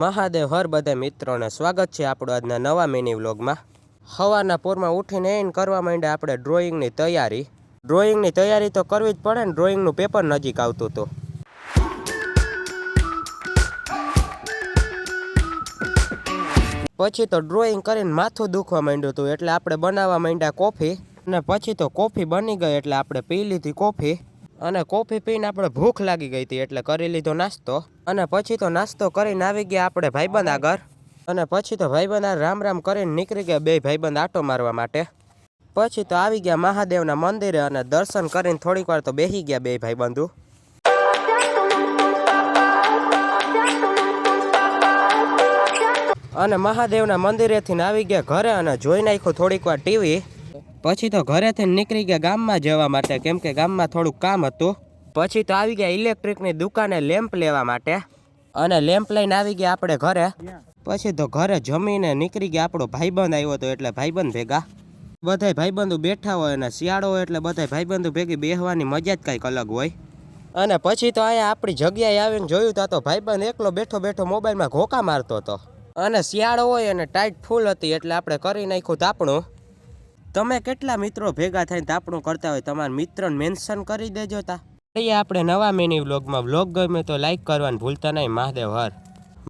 મહાદેવ હર બધા મિત્રોને સ્વાગત છે આપણો આજના નવા મિની વ્લોગમાં। સવારના પોરમાં ઉઠીને એને કરવા માંડ્યા આપણે ડ્રોઈંગની તૈયારી તો કરવી જ પડે ને, ડ્રોઈંગનું પેપર નજીક આવતું હતું। પછી તો ડ્રોઈંગ કરીને માથું દુખવા માંડ્યું હતું એટલે આપણે બનાવવા માંડ્યા કોફી, અને પછી તો કોફી બની ગઈ એટલે આપણે પી લીધી કોફી, અને કોફી પીને આપણે ભૂખ લાગી ગઈ હતી એટલે કરી લીધો નાસ્તો, અને પછી તો નાસ્તો કરીને આવી ગયા આપણે ભાઈબંધ આગળ, અને પછી તો ભાઈબંધ રામ રામ કરીને નીકળી ગયા બે ભાઈબંધ આટો મારવા માટે। પછી તો આવી ગયા મહાદેવના મંદિરે અને દર્શન કરીને થોડીક વાર તો બેસી ગયા બે ભાઈબંધુ, અને મહાદેવના મંદિરેથી આવી ગયા ઘરે અને જોઈ નાખ્યું થોડીક વાર ટીવી। પછી તો ઘરેથી નીકળી ગયા ગામમાં જવા માટે, કેમ કે ગામમાં થોડુંક કામ હતું। પછી તો આવી ગયા ઇલેક્ટ્રિકની દુકાને લેમ્પ લેવા માટે, અને લેમ્પ લઈને આવી ગયા આપણે ઘરે। પછી તો ઘરે જમીને નીકળી ગયા આપણો ભાઈબંધ આવ્યો હતો એટલે ભાઈબંધ ભેગા બધાય ભાઈબંધુ બેઠા હોય, અને શિયાળો હોય એટલે બધાય ભાઈબંધુ ભેગી બેહવાની મજા જ કંઈક અલગ હોય। અને પછી તો અહીંયા આપણી જગ્યાએ આવીને જોયું તો ભાઈબંધ એકલો બેઠો બેઠો મોબાઈલમાં ઘોકા મારતો હતો, અને શિયાળો હોય અને ટાઈટ ફૂલ હતી એટલે આપણે કરી નાખ્યું તાપણું। તમે કેટલા મિત્રો ભેગા થઈને તાપણું કરતા હોય તમારા મિત્રોને મેન્શન કરી દેજો તા। આપણે નવા મિની વ્લોગમાં, વ્લોગ ગમે તો લાઈક કરવાનું ભૂલતા નહીં। મહાદેવ હર।